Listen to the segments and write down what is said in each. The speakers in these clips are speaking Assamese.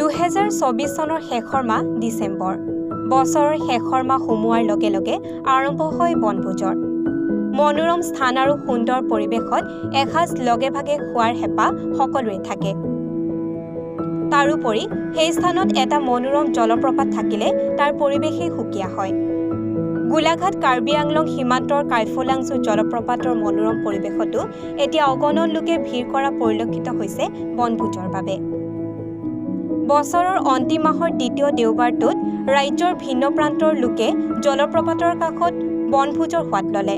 2024 চনৰ শেষৰ মাহ ডিচেম্বৰ। বছৰৰ শেষৰ মাহ সোমোৱাৰ লগে লগে আৰম্ভ হয় বনভোজৰ। মনোৰম স্থান আৰু সুন্দৰ পৰিৱেশত এসাঁজ লগে ভাগে খোৱাৰ হেঁপাহ সকলোৰে থাকে। তাৰোপৰি সেই স্থানত এটা মনোৰম জলপ্ৰপাত থাকিলে তাৰ পৰিৱেশেই সুকীয়া হয়। গোলাঘাট কাৰ্বি আংলং সীমান্তৰ কাইফলাংজু জলপ্ৰপাতৰ মনোৰম পৰিৱেশতো এতিয়া অগণন লোকে ভিৰ কৰা পৰিলক্ষিত হৈছে বনভোজৰ বাবে। বছৰৰ অন্তিম মাহৰ দ্বিতীয় দেওবাৰটোত ৰাজ্যৰ ভিন্ন প্ৰান্তৰ লোকে জলপ্ৰপাতৰ কাষত বনভোজৰ সোৱাদ ল'লে।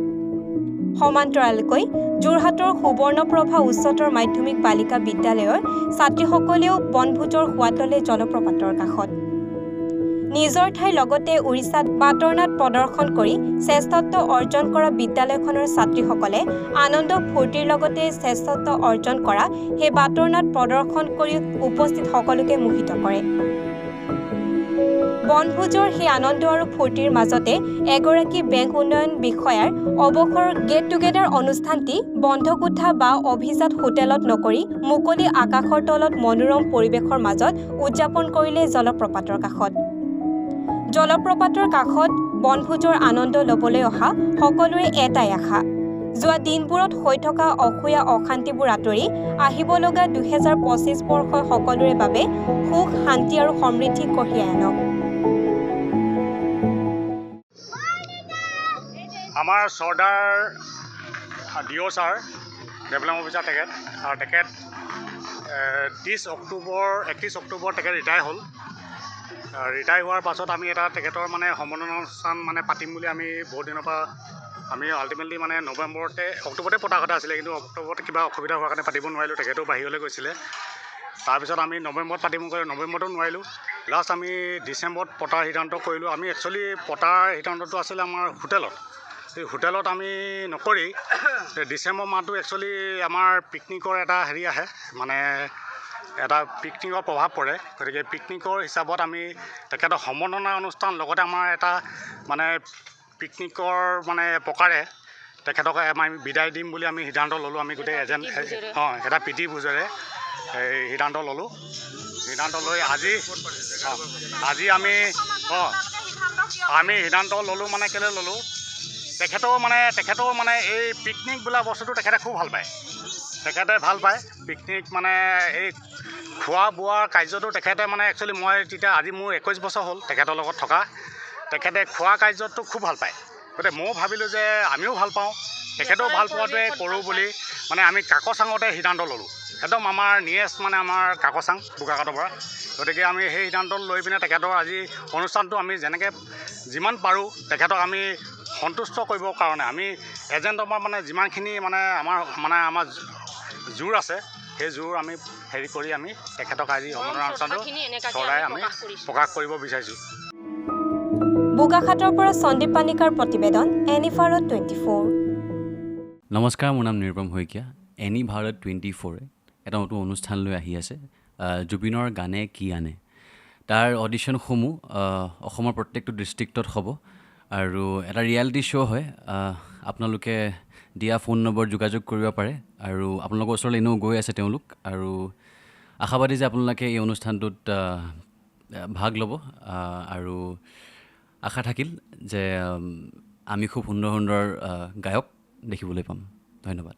সমান্তৰালকৈ যোৰহাটৰ সুবৰ্ণপ্ৰভা উচ্চতৰ মাধ্যমিক বালিকা বিদ্যালয়ৰ ছাত্ৰীসকলেও বনভোজৰ সোৱাদ ল'লে জলপ্ৰপাতৰ কাষত। নিজৰ ঠাইৰ লগতে উৰিষ্যাত বাটৰনাট প্ৰদৰ্শন কৰি শ্ৰেষ্ঠত্ব অৰ্জন কৰা বিদ্যালয়খনৰ ছাত্ৰীসকলে আনন্দ ফূৰ্তিৰ লগতে শ্ৰেষ্ঠত্ব অৰ্জন কৰা সেই বাটৰনাট প্ৰদৰ্শন কৰি উপস্থিত সকলোকে মোহিত কৰে। বনভোজৰ সেই আনন্দ আৰু ফূৰ্তিৰ মাজতে এগৰাকী বেংক উন্নয়ন বিষয়াৰ অৱসৰ গেট টুগেডাৰ অনুষ্ঠানটি বন্ধকোঠা বা অভিজাত হোটেলত নকৰি মুকলি আকাশৰ তলত মনোৰম পৰিৱেশৰ মাজত উদযাপন কৰিলে জলপ্ৰপাতৰ কাষত। জলপ্ৰপাতৰ কাষত বনভোজৰ আনন্দ ল'বলৈ অহা সকলোৰে এটাই আশা, যোৱা দিনবোৰত হৈ থকা অসূয়া অশান্তিবোৰ আঁতৰি আহিব লগা 2025 বৰ্ষই সকলোৰে বাবে সুখ, শান্তি আৰু সমৃদ্ধি কঢ়িয়াই আনক। আমাৰ Sardar Dio' sir development officer তেখেত 31 অক্টোবৰ তেখেত ৰিটায়াৰ হ'ল। ৰিটায়াৰ হোৱাৰ পাছত আমি এটা তেখেতৰ সম্বৰ্ধনা অনুষ্ঠান পাতিম বুলি আমি বহুত দিনৰ পৰা আমি আল্টিমেটলি অক্টোবৰতে পতা কথা আছিলে, কিন্তু অক্টোবৰত কিবা অসুবিধা হোৱাৰ কাৰণে পাতিব নোৱাৰিলোঁ। তেখেতেও বাহিৰলৈ গৈছিলে। তাৰপিছত আমি নৱেম্বৰত পাতিম কৰি নৱেম্বৰতো নোৱাৰিলোঁ। লাষ্ট আমি ডিচেম্বৰত পতাৰ সিদ্ধান্ত কৰিলোঁ। আমি একচুৱেলি পতাৰ সিদ্ধান্তটো আছিলে আমাৰ হোটেলত। এই হোটেলত আমি নকৰি ডিচেম্বৰ মাহটো একচুৱেলি আমাৰ পিকনিকৰ এটা আহে, এটা পিকনিকৰ প্ৰভাৱ পৰে। গতিকে পিকনিকৰ হিচাপত আমি তেখেতৰ সম্বৰ্ধনা অনুষ্ঠান লগতে আমাৰ এটা পিকনিকৰ প্ৰকাৰে তেখেতক আমি বিদায় দিম বুলি আমি সিদ্ধান্ত ল'লোঁ। আমি গোটেই এটা প্ৰীতি ভোজেৰে সিদ্ধান্ত ল'লোঁ। সিদ্ধান্ত লৈ আজি আমি সিদ্ধান্ত ল'লোঁ কেলৈ ল'লোঁ, তেখেতেও এই পিকনিক বোলা বস্তুটো তেখেতে খুব ভাল পায়। তেখেতে ভাল পায় পিকনিক এই খোৱা বোৱাৰ কাৰ্যটো তেখেতে একচুৱেলি মই তেতিয়া আজি মোৰ 21 বছৰ হ'ল তেখেতৰ লগত থকা। তেখেতে খোৱা কাৰ্যটো খুব ভাল পায়। গতিকে ময়ো ভাবিলোঁ যে আমিও ভাল পাওঁ, তেখেতেও ভাল পোৱাটোৱে কৰোঁ বুলি আমি কাকচাঙতে সিদ্ধান্ত ল'লোঁ। একদম আমাৰ নিয়েষ্ট আমাৰ কাকচাং বোকাখাটৰ পৰা। গতিকে আমি সেই সিদ্ধান্ত লৈ পিনে তেখেতৰ আজি অনুষ্ঠানটো আমি যিমান পাৰোঁ তেখেতক আমি সন্তুষ্ট কৰিবৰ কাৰণে আমি এজেণ্টৰ পৰা যিমানখিনি আমাৰ জোৰ আছে সেই জোৰ আমি কৰি আমি তেখেতক আজি সম্বৰ্ধনা অনুষ্ঠানটো চলাই আমি প্ৰকাশ কৰিব বিচাৰিছোঁ। বোকাখাটৰ পৰা সন্দীপ পানিকাৰ প্ৰতিবেদন, এনি ভাৰত 24। নমস্কাৰ, মোৰ নাম নিৰুপম শইকীয়া। এনি ভাৰত 24 এটা নতুন অনুষ্ঠান লৈ আহি আছে, জুবিনৰ গানে কি আনে। তাৰ অডিশ্যনসমূহ অসমৰ প্ৰত্যেকটো ডিষ্ট্ৰিক্টত হ'ব আৰু এটা ৰিয়েলিটি শ্ব' হয়। আপোনালোকে দিয়া ফোন নম্বৰ যোগাযোগ কৰিব পাৰে আৰু আপোনালোকৰ ওচৰলৈ এনেও গৈ আছে তেওঁলোক, আৰু আশাবাদী যে আপোনালোকে এই অনুষ্ঠানটোত ভাগ ল'ব আৰু আশা থাকিল যে আমি খুব সুন্দৰ সুন্দৰ গায়ক দেখিবলৈ পাম। ধন্যবাদ।